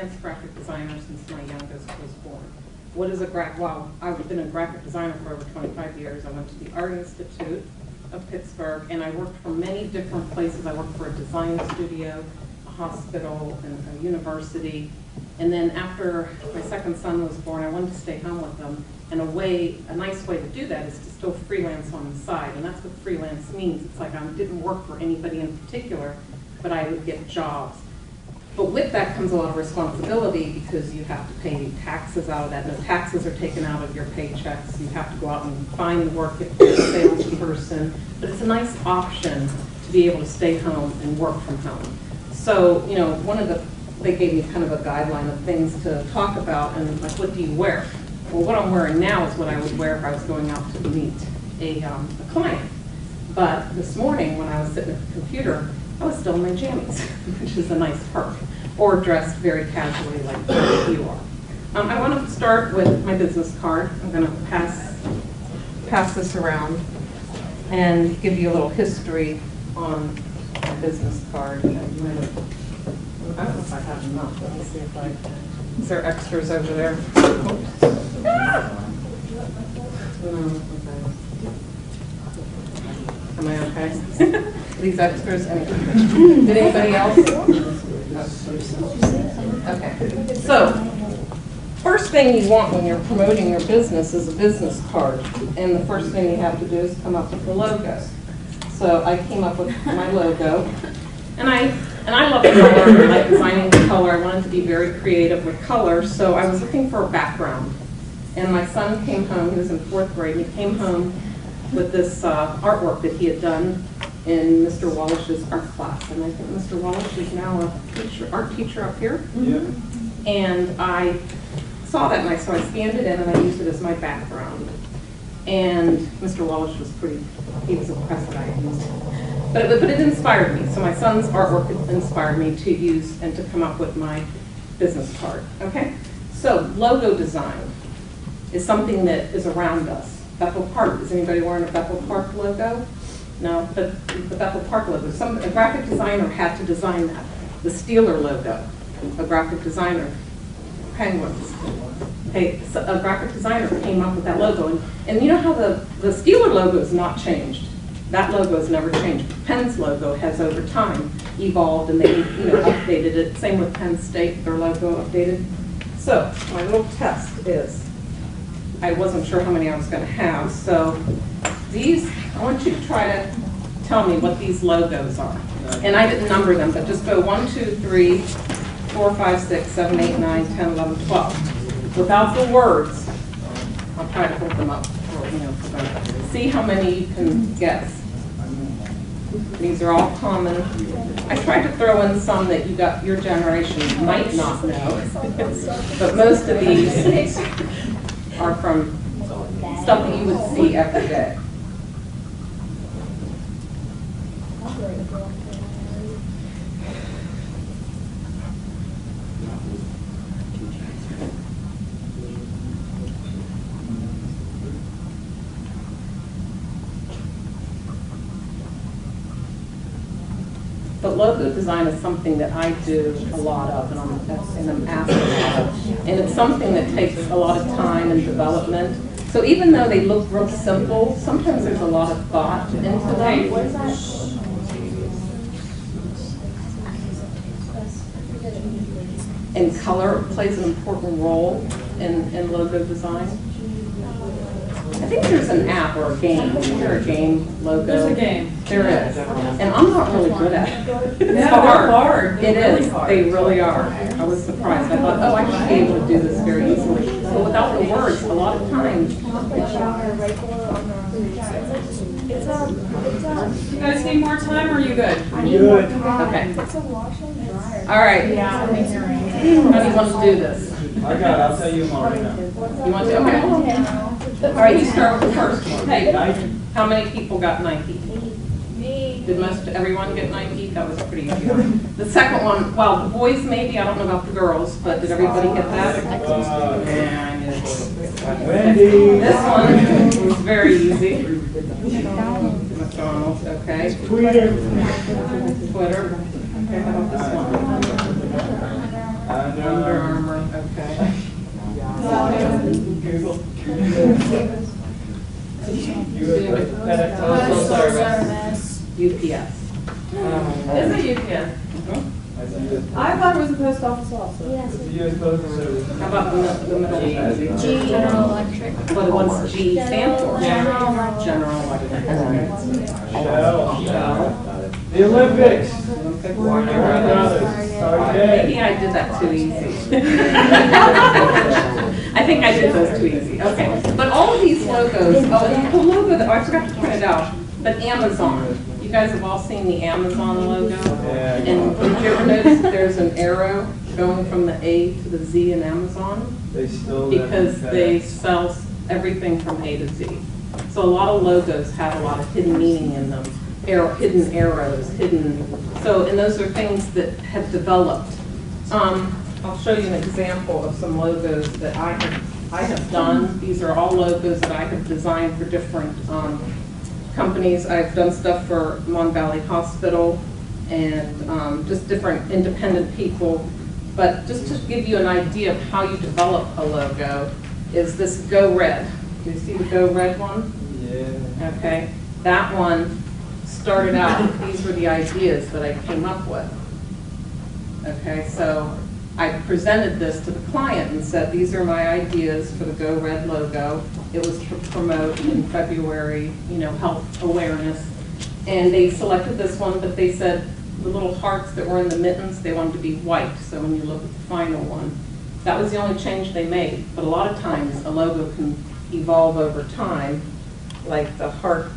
freelance graphic designer since my youngest was born. What is a well, I've been a graphic designer for over 25 years. I went to the Art Institute of Pittsburgh, and I worked for many different places. I worked for a design studio, a hospital, and a university. And then after my second son was born, I wanted to stay home with him. And a nice way to do that is to still freelance on the side. And that's what freelance means. It's like I didn't work for anybody in particular, but I would get jobs. But with that comes a lot of responsibility because you have to pay taxes out of that. No taxes are taken out of your paychecks. You have to go out and find the work if you're a salesperson. But it's a nice option to be able to stay home and work from home. So, you know, they gave me kind of a guideline of things to talk about, and like, what do you wear? Well, what I'm wearing now is what I would wear if I was going out to meet a client. But this morning when I was sitting at the computer, I was still in my jammies, which is a nice perk, or dressed very casually like you are. I want to start with my business card. I'm going to pass this around and give you a little history on my business card. I don't know if I have enough. Let me see if is there extras over there? Am I okay? These extras? Did anybody else? Okay. So, first thing you want when you're promoting your business is a business card. And the first thing you have to do is come up with the logo. So I came up with my logo. And I love color. I like designing the color. I wanted to be very creative with color. So I was looking for a background. And my son came home. He was in 4th grade. And he came home with this artwork that he had done in Mr. Wallish's art class. And I think Mr. Wallish is now a art teacher up here. Yeah. And I saw that, and so I scanned it in, and I used it as my background. And Mr. Wallish was he was impressed that I had used it. But it inspired me. So my son's artwork inspired me to use and to come up with my business card. Okay? So logo design is something that is around us. Bethel Park, is anybody wearing a Bethel Park logo? No, but the Bethel Park logo. A graphic designer had to design that. The Steeler logo, a graphic designer. Penguins. A graphic designer came up with that logo. And you know how the Steeler logo is not changed. That logo has never changed. Penn's logo has over time evolved, and they updated it. Same with Penn State, their logo updated. So my little test is, I wasn't sure how many I was going to have. So these, I want you to try to tell me what these logos are. And I didn't number them, but just go 1, 2, 3, 4, 5, 6, 7, 8, 9, 10, 11, 12. Without the words, I'll try to hold them up. See how many you can guess. These are all common. I tried to throw in some that your generation might not know, but most of these are from stuff that you would see every day. But logo design is something that I do a lot of, and I'm asked a lot of. And it's something that takes a lot of time and development. So even though they look real simple, sometimes there's a lot of thought into them. What is that? And color plays an important role in logo design. I think there's an app or a game. Is there a game logo? There's a game. There is. And I'm not really good at it. It's Yeah, hard. they're hard. It They're really is. hard. They really are. I was surprised. I thought, oh, I should be able to do this very easily. But without the words, a lot of times. You guys need more time, or are you good? Good. Okay. It's a wash and dryer. All right. Yeah. How do you want to do this? I got it. I'll tell you more right now. You want to? Okay. All right. You start with the first one. Hey, Nike. how many people got Nike? Me. Did everyone get Nike? That was a pretty easy one. The second one, well, the boys maybe, I don't know about the girls, but did everybody get that? Yeah, I knew it. Wendy. This one was very easy. McDonald's, okay. Twitter. Twitter. Okay, how about this one? Under Under Armour. Armour, okay. Google. FedEx Postal Service. UPS. Is it UPS? I see it. I thought it was the post office also. Yes. It's the US Postal Service. How about the middle? G. General Electric. What's G stand for? General Electric. General Electric. Shell. The Olympics. Okay. Warner Brothers. Maybe Target. I did that too easy. I think I did those too easy. Okay. But all of these logos, oh, and the logo that, oh, I forgot to point it out, but Amazon. You guys have all seen the Amazon logo? Yeah. And did you ever notice there's an arrow going from the A to the Z in Amazon? They stole that from Because they FedEx. sell everything from A to Z. So a lot of logos have a lot of hidden meaning in them, hidden arrows, so, and those are things that have developed. I'll show you an example of some logos that I have done. These are all logos that I have designed for different companies. I've done stuff for Mon Valley Hospital and just different independent people. But just to give you an idea of how you develop a logo is this Go Red. Do you see the Go Red one? Yeah. Okay, that one started out, these were the ideas that I came up with. Okay, so I presented this to the client and said, these are my ideas for the Go Red logo. It was to promote in February, health awareness. And they selected this one, but they said the little hearts that were in the mittens, they wanted to be white. So when you look at the final one, that was the only change they made. But a lot of times, a logo can evolve over time, like the heart,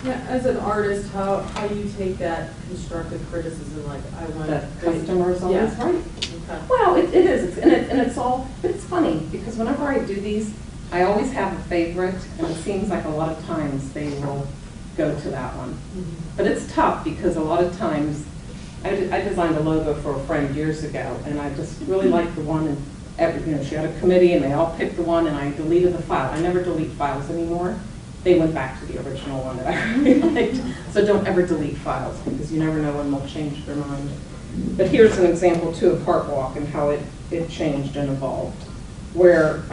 Yeah, as an artist, how do you take that constructive criticism, like, I want that customers always Yeah. right. Okay. Well, it is, and it's all, but it's funny, because whenever I do these, I always have a favorite, and it seems like a lot of times they will go to that one. But it's tough, because a lot of times, I designed a logo for a friend years ago, and I just really liked the one, and she had a committee, and they all picked the one, and I deleted the file. I never delete files anymore. They went back to the original one that I really liked. So don't ever delete files, because you never know when they'll change their mind. But here's an example too of Heart Walk and how it changed and evolved. Where,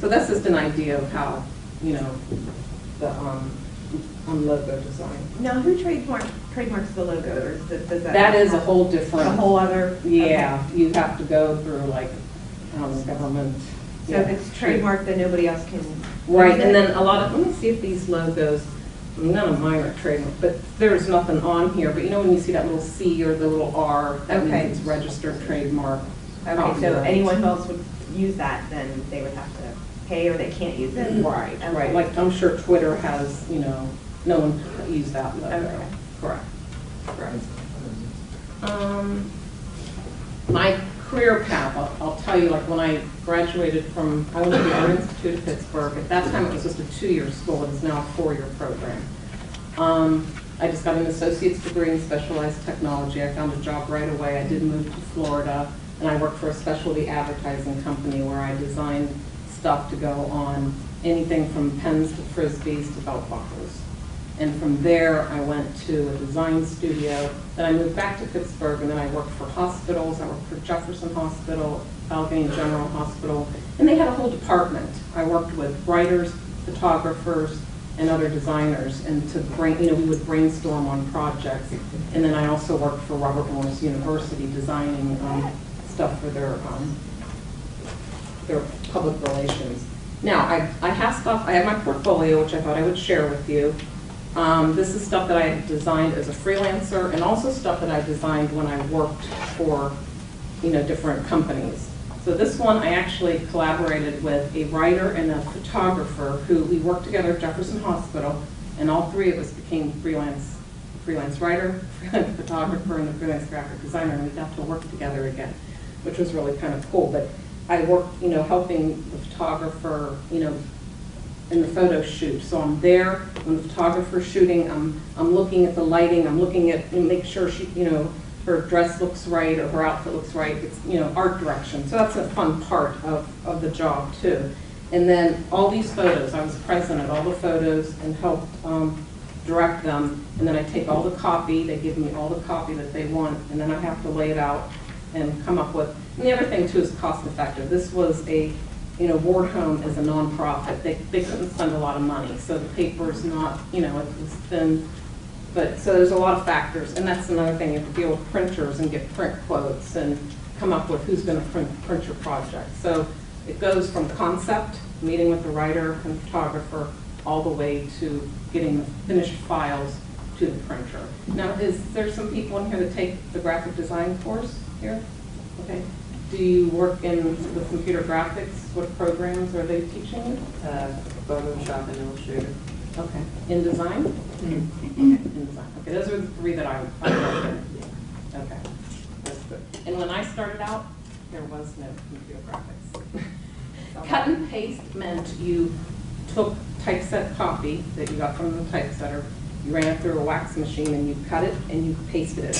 so that's just an idea of how, the logo design. Now, who trademarks the logo, or does that? That is a whole different. A whole other? Yeah, you have to go through like, government. So if it's trademarked, then nobody else can? Right, use and it? then a lot of, let me see if these logos, none of mine are trademarked, but there's nothing on here, but when you see that little C or the little R, that Okay. means it's registered trademark. Okay, so copyright. anyone else would use that, then they would have to pay, or they can't use it? Right, Okay. right, like I'm sure Twitter has, no one can use that logo. Okay. Correct, correct. My career path, I'll tell you, like when I graduated I went to the Art Institute of Pittsburgh. At that time, it was just a 2-year school. It is now a 4-year program. I just got an associate's degree in specialized technology. I found a job right away. I did move to Florida, and I worked for a specialty advertising company where I designed stuff to go on anything from pens to frisbees to belt buckles. And from there, I went to a design studio. Then I moved back to Pittsburgh, and then I worked for hospitals. I worked for Jefferson Hospital, Allegheny General Hospital, and they had a whole department. I worked with writers, photographers, and other designers, and we would brainstorm on projects. And then I also worked for Robert Morris University, designing stuff for their public relations. Now, I have stuff. I have my portfolio, which I thought I would share with you. This is stuff that I designed as a freelancer, and also stuff that I designed when I worked for, different companies. So this one, I actually collaborated with a writer and a photographer who we worked together at Jefferson Hospital, and all three of us became freelance writer, freelance photographer, and a freelance graphic designer, and we got to work together again, which was really kind of cool. But I worked, helping the photographer, in the photo shoot. So I'm there when the photographer's shooting. I'm looking at the lighting. I'm looking at, make sure she, her dress looks right or her outfit looks right. It's, art direction. So that's a fun part of the job too. And then all these photos, I was present at all the photos and helped direct them. And then I take all the copy. They give me all the copy that they want, and then I have to lay it out and come up with, and the other thing too is cost effective. This was a, Ward Home is a nonprofit. They couldn't spend a lot of money, so the paper's not, it was thin. But, so there's a lot of factors, and that's another thing, you have to deal with printers and get print quotes and come up with who's gonna print your project. So it goes from concept, meeting with the writer and photographer, all the way to getting the finished files to the printer. Now, is there some people in here that take the graphic design course here? Okay. Do you work with computer graphics? What programs are they teaching you? Photoshop and Illustrator. Okay. In design? Okay, in design. Okay, those are the three that I worked in. Okay, that's good. And when I started out, there was no computer graphics. Cut and paste meant you took typeset copy that you got from the typesetter, you ran it through a wax machine, and you cut it and you pasted it.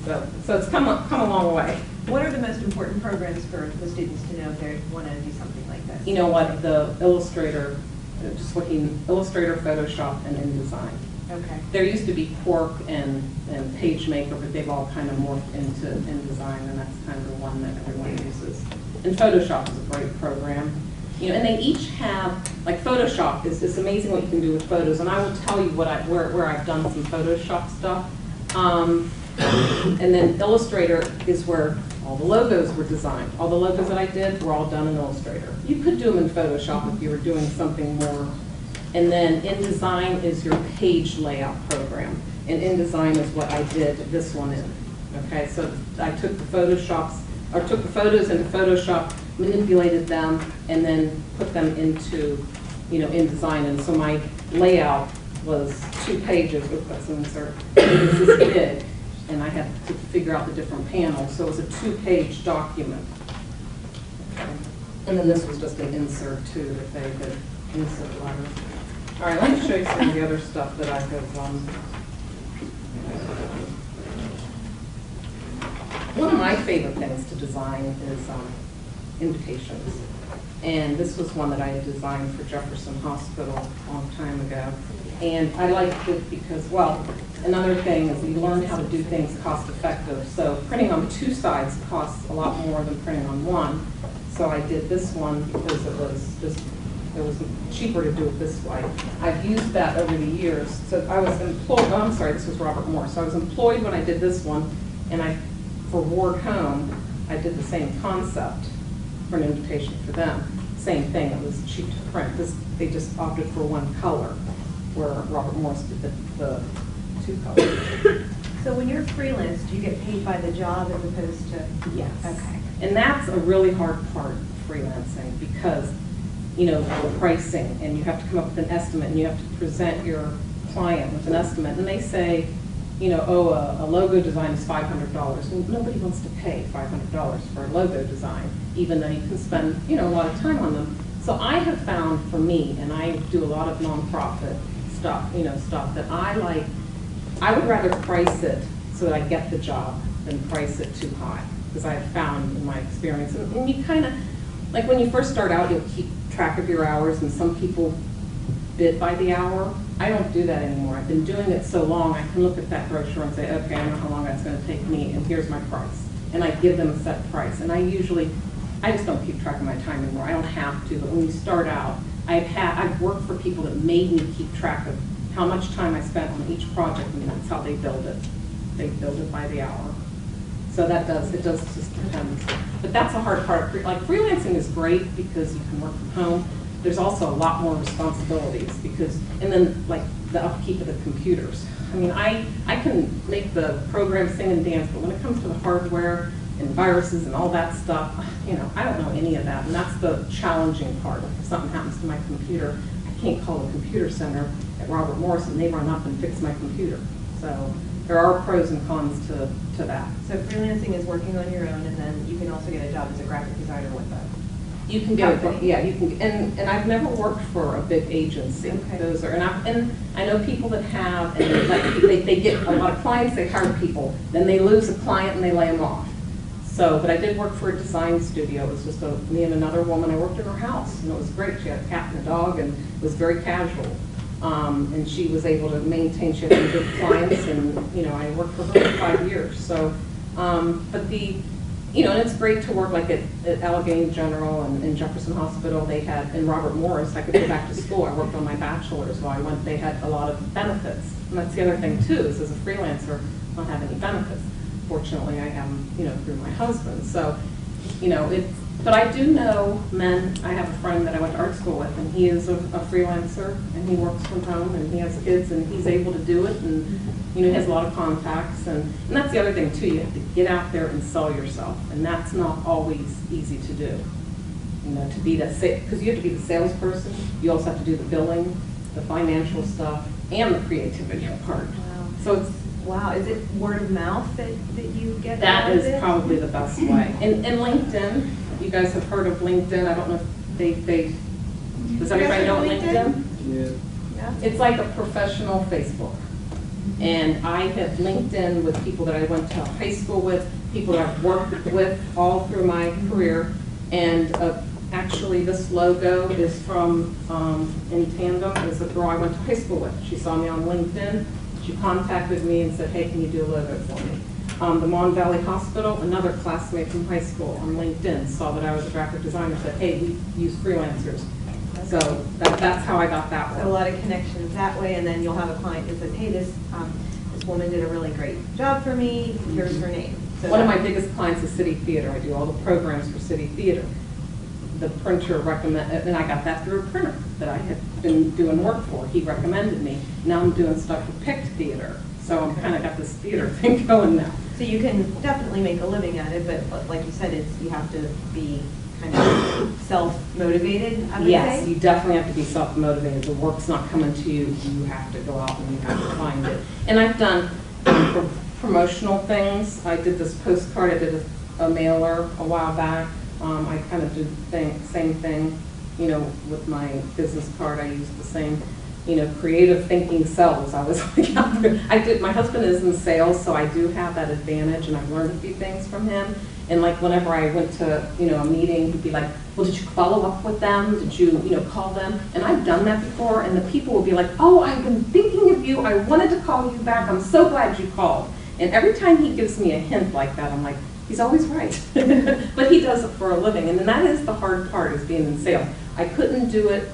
So it's come a long way. What are the most important programs for the students to know if they want to do something like this? You know what, the Illustrator, Illustrator, Photoshop, and InDesign. Okay. There used to be Quark and PageMaker, but they've all kind of morphed into InDesign, and that's kind of the one that everyone uses. And Photoshop is a great program. And they each have, like Photoshop, it's amazing what you can do with photos, and I will tell you where I've done some Photoshop stuff. And then Illustrator is where all the logos were designed. All the logos that I did were all done in Illustrator. You could do them in Photoshop if you were doing something more. And then InDesign is your page layout program. And InDesign is what I did this one in. Okay, so I took the photos into Photoshop, manipulated them, and then put them into, InDesign. And so my layout was 2 pages. Oops, that's an insert. It was this big, and I had to figure out the different panels. So it was a 2-page document. Okay. And then this was just an insert too that they could insert letters. All right, let me show you some of the other stuff that I have. One of my favorite things to design is invitations. And this was one that I had designed for Jefferson Hospital a long time ago. And I liked it because, well, another thing is you learn how to do things cost effective. So printing on 2 sides costs a lot more than printing on 1. So I did this one because it was cheaper to do it this way. I've used that over the years. So I was employed, oh, I'm sorry, this was Robert Morris. So I was employed when I did this one, and for Ward Home, I did the same concept for an invitation for them. Same thing, it was cheap to print. They just opted for 1 color, where Robert Morris did the 2 colors. So when you're freelance, do you get paid by the job as opposed to? Yes. Okay. And that's a really hard part of freelancing because, the pricing, and you have to come up with an estimate, and you have to present your client with an estimate, and they say, a logo design is $500. Well, nobody wants to pay $500 for a logo design, even though you can spend, a lot of time on them. So I have found for me, and I do a lot of nonprofit stuff, stuff that I like, I would rather price it so that I get the job than price it too high. Because I've found in my experience, and you kind of, like when you first start out, you'll keep track of your hours, and some people bid by the hour. I don't do that anymore. I've been doing it so long, I can look at that brochure and say, okay, I know how long that's going to take me, and here's my price. And I give them a set price. And I just don't keep track of my time anymore. I don't have to, but when you start out, I've worked for people that made me keep track of how much time I spent on each project, and that's how they build it. They build it by the hour. So it does just depend. But that's a hard part. Like freelancing is great because you can work from home. There's also a lot more responsibilities and then like the upkeep of the computers. I mean, I can make the program sing and dance, but when it comes to the hardware and viruses and all that stuff, I don't know any of that. And that's the challenging part. If something happens to my computer, I can't call the computer center at Robert Morris and they run up and fix my computer. So there are pros and cons to that. So freelancing is working on your own, and then you can also get a job as a graphic designer with that. You can get it, yeah, you can, and I've never worked for a big agency. Okay. Those are, and I know people that have, and like they get a lot of clients, they hire people, then they lose a client and they lay them off. So, but I did work for a design studio. It was just me and another woman. I worked in her house, and it was great. She had a cat and a dog, and it was very casual. And she was able to maintain, she had some good clients, and I worked for her for 5 years. So But and it's great to work like at Allegheny General and in Jefferson Hospital. They had, in Robert Morris, I could go back to school. I worked on my bachelor's while I went. They had a lot of benefits. And that's the other thing too, is as a freelancer, I don't have any benefits. Fortunately, I have them, through my husband. So, but I do know men. I have a friend that I went to art school with, and he is a freelancer, and he works from home, and he has kids, and he's able to do it, and he has a lot of contacts, and that's the other thing too. You have to get out there and sell yourself, and that's not always easy to do. To be that, because you have to be the salesperson. You also have to do the billing, the financial stuff, and the creativity part. Wow. So it's Wow, is it word of mouth that you get? that out of is it? probably the best way. And LinkedIn, you guys have heard of LinkedIn. I don't know if they does everybody know what LinkedIn? Yeah. Yeah. It's like a professional Facebook. And I have LinkedIn with people that I went to high school with, people that I've worked with all through my career. And actually this logo is from In Tandem, is a girl I went to high school with. She saw me on LinkedIn. She contacted me and said, hey, can you do a logo for me? The Mon Valley Hospital, another classmate from high school on LinkedIn saw that I was a graphic designer, said, hey, we use freelancers. So that's how I got that So a one. lot of connections that way, and then you'll have a client who says, hey, this woman did a really great job for me, here's her name. So One of that- my biggest clients is City Theater. I do all the programs for City Theater. The printer and I got that through a printer that I had been doing work for. He recommended me. Now I'm doing stuff for Pict Theater. So I'm kind of got this theater thing going now. So you can definitely make a living at it, but like you said, you have to be kind of self-motivated, I would Yes, say. you definitely have to be self-motivated. The work's not coming to you. You have to go out and you have to find it. And I've done promotional things. I did this postcard. I did a mailer a while back. I kind of did the same thing, with my business card. I used the same, creative thinking sells. I was like, my husband is in sales, so I do have that advantage, and I've learned a few things from him. And like whenever I went to, a meeting, he'd be like, well, did you follow up with them? Did you, call them? And I've done that before, and the people would be like, oh, I've been thinking of you. I wanted to call you back. I'm so glad you called. And every time he gives me a hint like that, I'm like, he's always right. But he does it for a living, and that is the hard part, is being in sales. I couldn't do it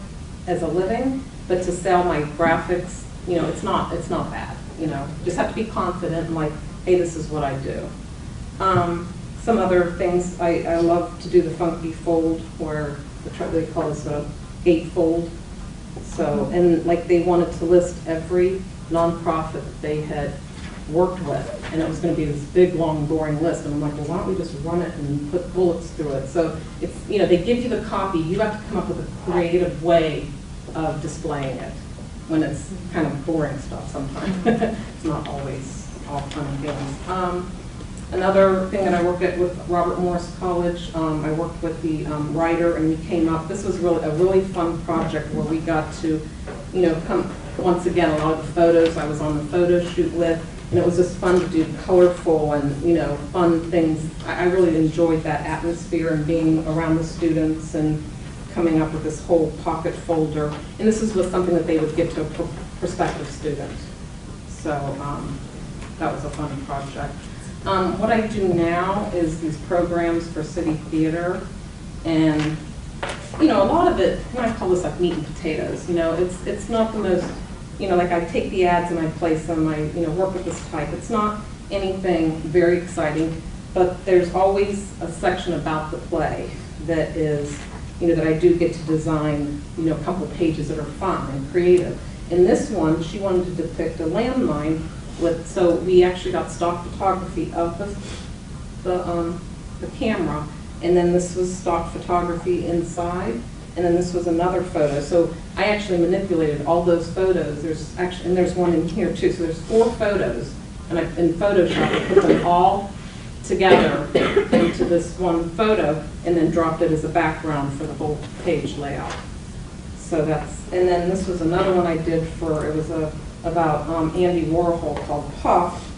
as a living, but to sell my graphics, it's not bad. Just have to be confident and like, hey, this is what I do. Some other things, I love to do the funky fold, where they call this a gatefold. So, and like they wanted to list every nonprofit that they had worked with, and it was going to be this big, long, boring list. And I'm like, well, why don't we just run it and put bullets through it? So it's, they give you the copy. You have to come up with a creative way of displaying it when it's kind of boring stuff sometimes. It's not always all fun and games. Another thing that I worked at with Robert Morris College, I worked with the writer, and we came up, this was really a really fun project where we got to, come, once again, a lot of the photos I was on the photo shoot with, and it was just fun to do colorful and, fun things. I really enjoyed that atmosphere and being around the students and coming up with this whole pocket folder. And this was something that they would give to a prospective student. So that was a fun project. What I do now is these programs for City Theater, and a lot of it, I call this like meat and potatoes. It's not the most, like I take the ads and I place them. I work with this type. It's not anything very exciting, but there's always a section about the play that is, that I do get to design, a couple pages that are fun and creative. In this one, she wanted to depict a landmine. So we actually got stock photography of the camera, and then this was stock photography inside, and then this was another photo. So I actually manipulated all those photos. There's one in here too. So there's 4 photos, and in Photoshop I put them all together into this one photo, and then dropped it as a background for the whole page layout. So and then this was another one I did it was about Andy Warhol called Puff,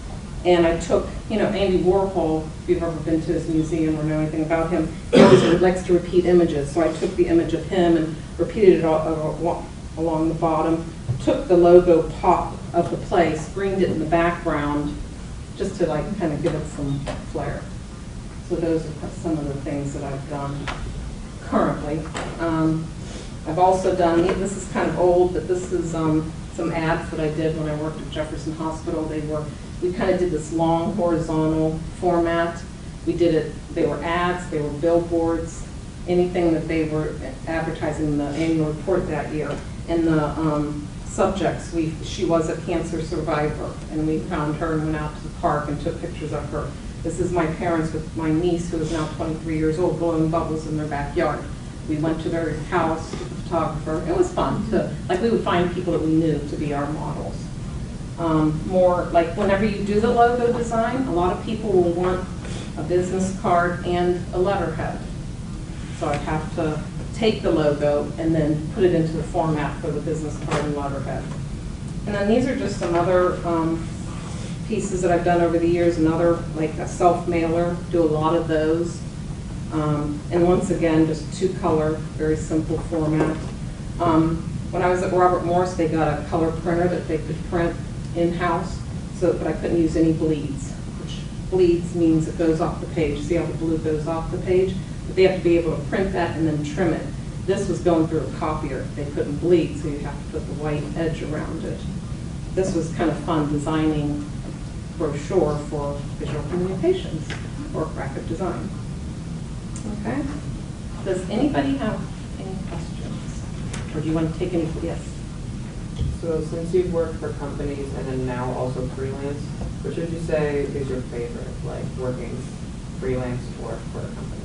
and I took, Andy Warhol, if you've ever been to his museum or know anything about him, he always likes to repeat images, so I took the image of him and repeated it all along the bottom, took the logo pop of the play, screened it in the background, just to like kind of give it some flair. So those are some of the things that I've done currently. I've also done, this is kind of old, but this is some ads that I did when I worked at Jefferson Hospital. We kind of did this long horizontal format. We did it, they were ads, they were billboards, anything that they were advertising in the annual report that year. And the subjects, she was a cancer survivor, and we found her and went out to the park and took pictures of her. This is my parents with my niece, who is now 23 years old, blowing bubbles in their backyard. We went to their house, took a photographer. It was fun like we would find people that we knew to be our models. More like whenever you do the logo design, a lot of people will want a business card and a letterhead. So I have to take the logo and then put it into the format for the business card and letterhead. And then these are just some other pieces that I've done over the years. Another, like a self-mailer, do a lot of those. And once again, just 2-color, very simple format. When I was at Robert Morris, they got a color printer that they could print in-house, but I couldn't use any bleeds, which bleeds means it goes off the page. See how the blue goes off the page? But they have to be able to print that and then trim it. This was going through a copier. They couldn't bleed, so you have to put the white edge around it. This was kind of fun, designing a brochure for visual communications or graphic design. Okay. Does anybody have any questions? Or do you want to take any? Yes. So since you've worked for companies and then now also freelance, which would you say is your favorite, like working freelance or for a company?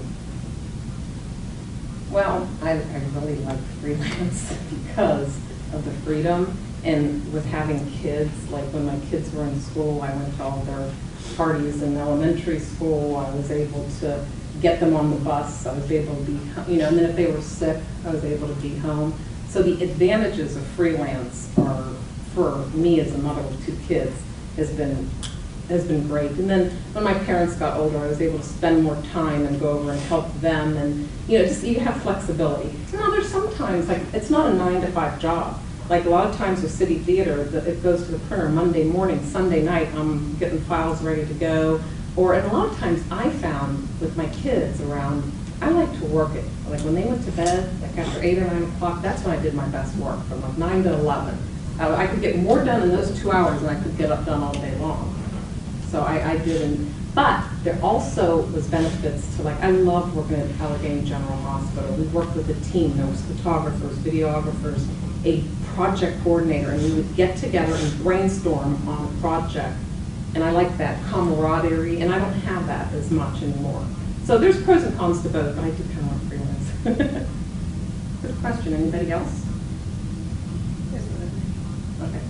Well, I really like freelance because of the freedom, and with having kids, like when my kids were in school, I went to all their parties in elementary school. I was able to get them on the bus. I was able to be, and then if they were sick, I was able to be home. So the advantages of freelance are, for me as a mother with 2 kids, has been great. And then when my parents got older, I was able to spend more time and go over and help them, and just you have flexibility. There's sometimes like it's not a 9-to-5 job. Like a lot of times with City Theater, it goes to the printer Monday morning, Sunday night, I'm getting files ready to go. And a lot of times I found with my kids around, I like to work it. Like when they went to bed, like after 8 or 9 o'clock, that's when I did my best work, from like 9 to 11. I could get more done in those 2 hours than I could get done all day long. So I did, but there also was benefits to, like, I loved working at Allegheny General Hospital. We worked with a team. There was photographers, videographers, a project coordinator, and we would get together and brainstorm on a project. And I like that camaraderie, and I don't have that as much anymore. So there's pros and cons to both, but I do kind of want freelance. Good question. Anybody else? Okay.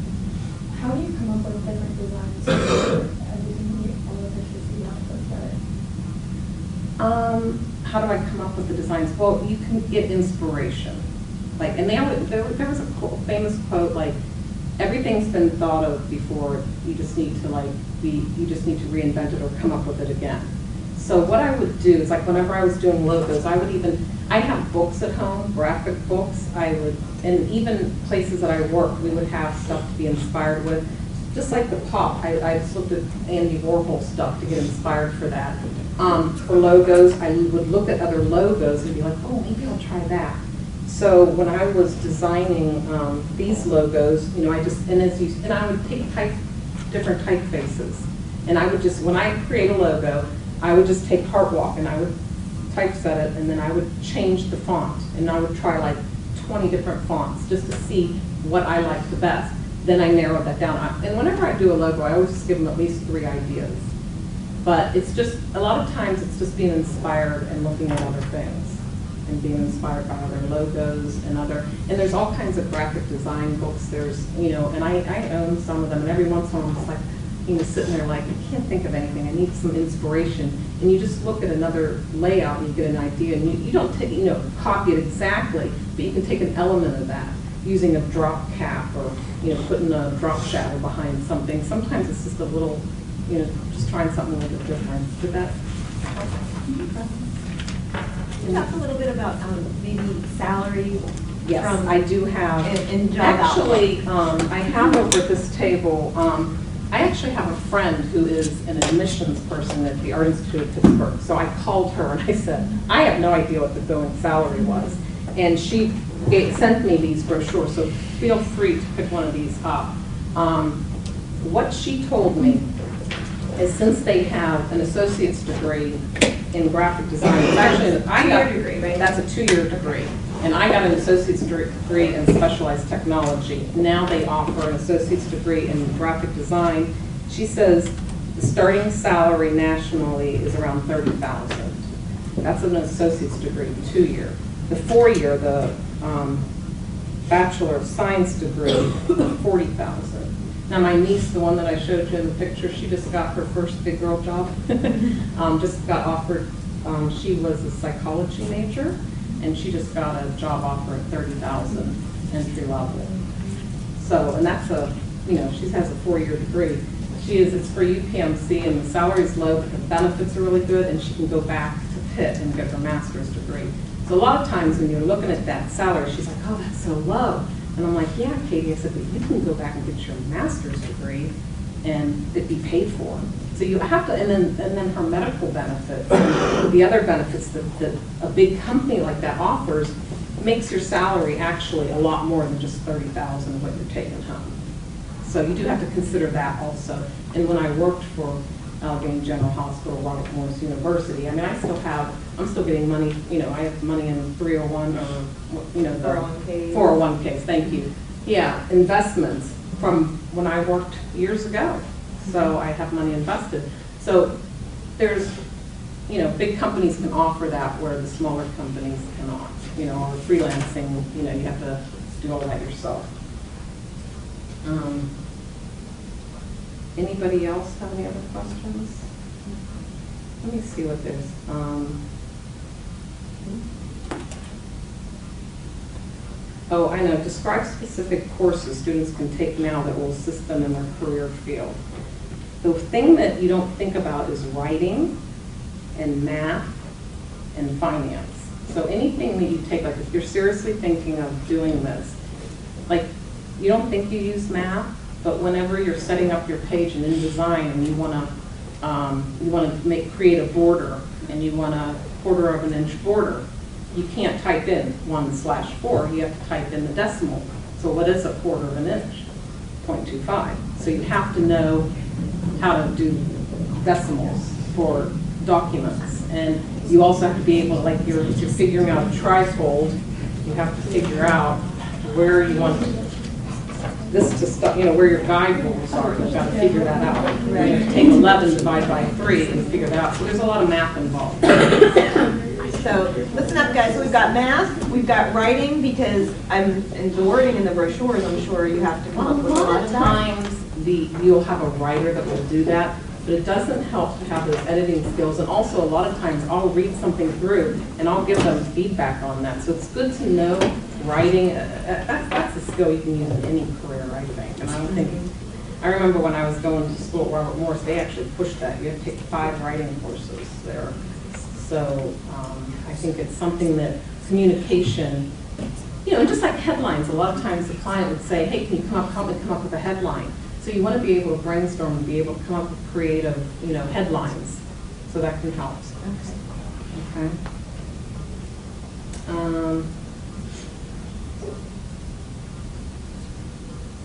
How do you come up with different designs for everything, all of the pieces you have put together? How do I come up with the designs? Well, you can get inspiration. Like, and there was a famous quote, like, everything's been thought of before. You just need to you just need to reinvent it or come up with it again. So what I would do is, like, whenever I was doing logos, I have books at home, graphic books. And even places that I work, we would have stuff to be inspired with. Just like the pop, I just looked at Andy Warhol stuff to get inspired for that. For logos, I would look at other logos and be like, oh, maybe I'll try that. So when I was designing these logos, I would take different typefaces, and I would just, when I create a logo, I would just take Heartwalk and I would typeset it, and then I would change the font, and I would try like 20 different fonts just to see what I like the best. Then I narrowed that down. And whenever I do a logo, I always just give them at least 3 ideas. But it's just, a lot of times it's just being inspired and looking at other things and being inspired by other logos and there's all kinds of graphic design books. There's, and I own some of them, and every once in a while it's like, sitting there like, I can't think of anything, I need some inspiration. And you just look at another layout and you get an idea, and you don't take, copy it exactly, but you can take an element of that using a drop cap or, putting a drop shadow behind something. Sometimes it's just a little, just trying something a little bit different. Did that? Can you talk a little bit about maybe salary? Yes, I do have. And job actually, I have over at this table I actually have a friend who is an admissions person at the Art Institute of Pittsburgh. So I called her and I said, I have no idea what the going salary was. And she sent me these brochures, so feel free to pick one of these up. What she told me is since they have an associate's degree in graphic design, it's actually, I got, Two-year degree, right? That's a 2-year degree. And I got an associate's degree in specialized technology. Now they offer an associate's degree in graphic design. She says the starting salary nationally is around $30,000. That's an associate's degree, 2-year. The 4-year, the Bachelor of Science degree, $40,000. Now my niece, the one that I showed you in the picture, she just got her first big girl job. Just got offered, she was a psychology major, and she just got a job offer at $30,000 entry level. So, and that's a, you know, she has a 4-year degree. It's for UPMC, and the salary's low, but the benefits are really good, and she can go back to Pitt and get her master's degree. So a lot of times when you're looking at that salary, she's like, oh, that's so low. And I'm like, yeah, Katie, I said, but you can go back and get your master's degree and it'd be paid for. So you have to, and then her medical benefits, and the other benefits that a big company like that offers makes your salary actually a lot more than just $30,000 what you're taking home. So you do have to consider that also. And when I worked for Allegheny General Hospital, Robert Morris University, I mean, I'm still getting money, you know, I have money in 301 or, you know, the 401ks. 401ks, thank you. Yeah, investments from when I worked years ago. So I have money invested. So there's, you know, big companies can offer that where the smaller companies cannot, you know, or freelancing, you know, you have to do all that yourself. Anybody else have any other questions? Let me see what there's. Oh, I know. Describe specific courses students can take now that will assist them in their career field. The thing that you don't think about is writing and math and finance. So anything that you take, like if you're seriously thinking of doing this, like you don't think you use math, but whenever you're setting up your page in InDesign and you want to create a border and you want a 1/4 of an inch border, you can't type in 1/4. You have to type in the decimal. So what is a 1/4 of an inch? 0.25. So you have to know how to do decimals for documents, and you also have to be able, like if you're figuring out a trifold, you have to figure out where you want this to start, you know, where your guide rules are. You've got to figure that out. You have to take 11 divided by 3 and figure that out. So there's a lot of math involved. So listen up, guys. So we've got math, we've got writing, because in the wording in the brochures, I'm sure you have to come up with a lot of that. Times you'll have a writer that will do that, but it doesn't help to have those editing skills. And also a lot of times I'll read something through and I'll give them feedback on that. So it's good to know writing. That's a skill you can use in any career, I think. And I don't think, I remember when I was going to school at Robert Morris, they actually pushed that. You have to take 5 writing courses there. So I think it's something that communication, you know, just like headlines, a lot of times the client would say, hey, can you help me come up with a headline? So you want to be able to brainstorm and be able to come up with creative, you know, headlines. So that can help. Okay.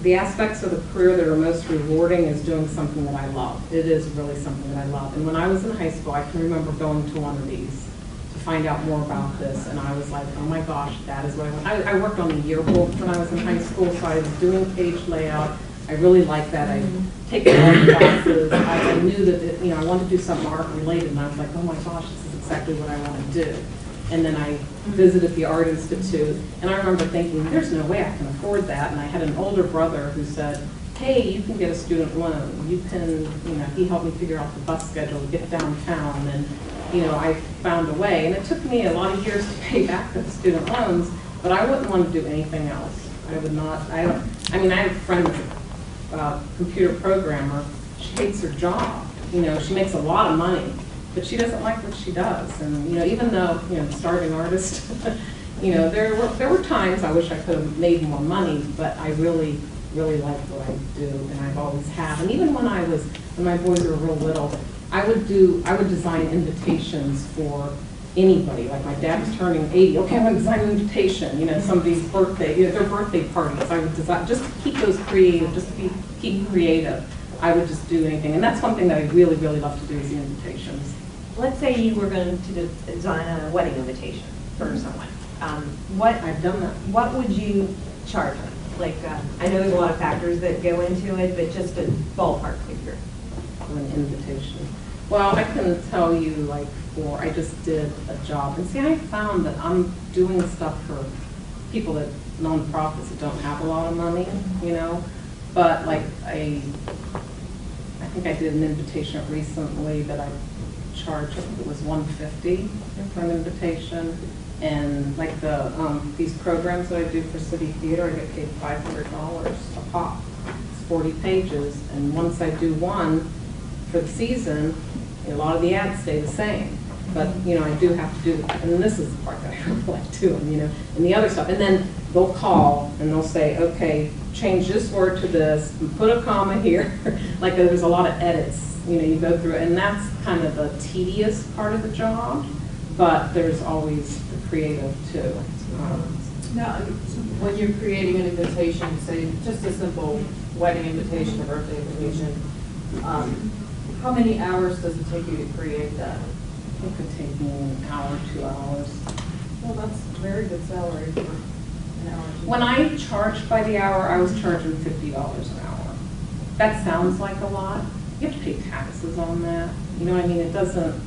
The aspects of the career that are most rewarding is doing something that I love. It is really something that I love. And when I was in high school, I can remember going to one of these to find out more about this. And I was like, oh my gosh, that is what I want. I worked on the yearbook when I was in high school, so I was doing page layout. I really liked that. I'd taken art classes. I knew that, you know, I wanted to do something art related. And I was like, oh my gosh, this is exactly what I want to do. And then I visited the Art Institute, and I remember thinking, there's no way I can afford that. And I had an older brother who said, hey, you can get a student loan. You can, you know, he helped me figure out the bus schedule to get downtown. And, you know, I found a way. And it took me a lot of years to pay back the student loans, but I wouldn't want to do anything else. I would not, I mean, I have a friend, computer programmer. She hates her job. You know, she makes a lot of money, but she doesn't like what she does. And, you know, even though, you know, starving artist, you know, there were times I wish I could have made more money, but I really really like what I do, and I've always have. And even when my boys were real little, I would design invitations for anybody. Like my dad was turning 80, okay, I'm gonna design an invitation, you know, somebody's birthday, you know, their birthday parties. I would design, just to keep those creative, keep creative. I would just do anything. And that's one thing that I really, really love to do is the invitations. Let's say you were going to design a wedding invitation for someone. I've done that. What would you charge them? Like, I know there's a lot of factors that go into it, but just a ballpark figure. An invitation. Well, I can tell you, like, I just did a job, and see, I found that I'm doing stuff for people that, nonprofits that don't have a lot of money, you know, but like, I think I did an invitation recently that I charged, I think it was $150 for an invitation, and like these programs that I do for City Theater, I get paid $500 a pop. It's 40 pages, and once I do one for the season, a lot of the ads stay the same. But, you know, I do have to do, and this is the part that I really like doing, you know, and the other stuff. And then they'll call and they'll say, okay, change this word to this, and put a comma here. Like there's a lot of edits, you know, you go through it. And that's kind of the tedious part of the job, but there's always the creative too. Now, when you're creating an invitation, say just a simple wedding invitation, a birthday invitation, how many hours does it take you to create that? It could take me an hour, 2 hours. Well, that's a very good salary for an hour. When I charged by the hour, I was charging $50 an hour. That sounds like a lot. You have to pay taxes on that. You know what I mean? It doesn't,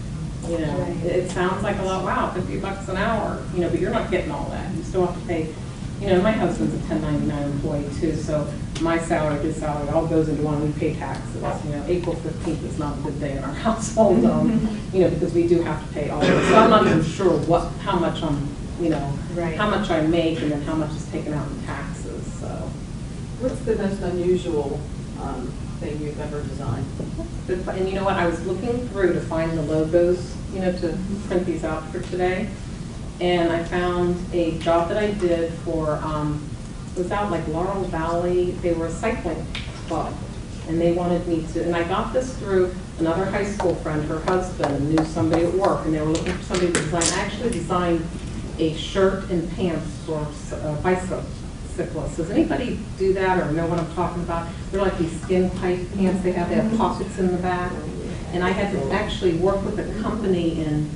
you know, it sounds like a lot. Wow, $50 an hour, you know, but you're not getting all that. You still have to pay, you know, my husband's a 1099 employee too, so my salary, his salary, all goes into one. We pay taxes. You know, April 15th is not a good day in our household, you know, because we do have to pay all of it. So I'm not even sure how much I'm, you know, Right. how much I make and then how much is taken out in taxes, so. What's the most unusual thing you've ever designed? And you know what, I was looking through to find the logos, you know, to print these out for today. And I found a job that I did for, it was out like Laurel Valley. They were a cycling club. And they wanted me to, and I got this through another high school friend, her husband knew somebody at work, and they were looking for somebody to design. I actually designed a shirt and pants for bicyclists. Does anybody do that or know what I'm talking about? They're like these skin tight pants. They have pockets in the back. And I had to actually work with a company in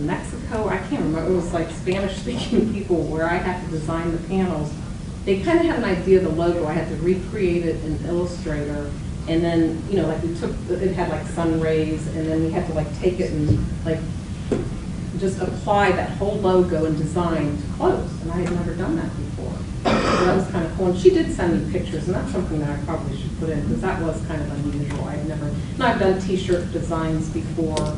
Mexico. I can't remember. It was like Spanish-speaking people where I had to design the panels. They kind of had an idea of the logo. I had to recreate it in Illustrator. And then, you know, like it had like sun rays, and then we had to like take it and like just apply that whole logo and design to clothes. And I had never done that before. So that was kind of cool. And she did send me pictures, and that's something that I probably should put in, because that was kind of unusual. I've done t-shirt designs before,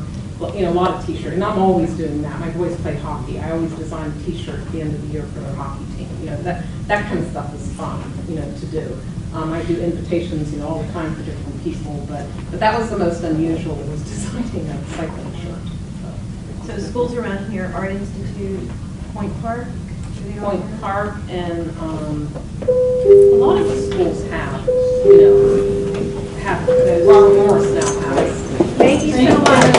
you know, a lot of t-shirts, and I'm always doing that. My boys play hockey. I always design a t-shirt at the end of the year for their hockey team. You know, that kind of stuff is fun, you know, to do. I do invitations, you know, all the time for different people, but that was the most unusual, was designing a cycling shirt. So schools around here, Art Institute, Point Park? Point Park, and a lot of the schools have, you know, Robert Morris now has. Thank you so much.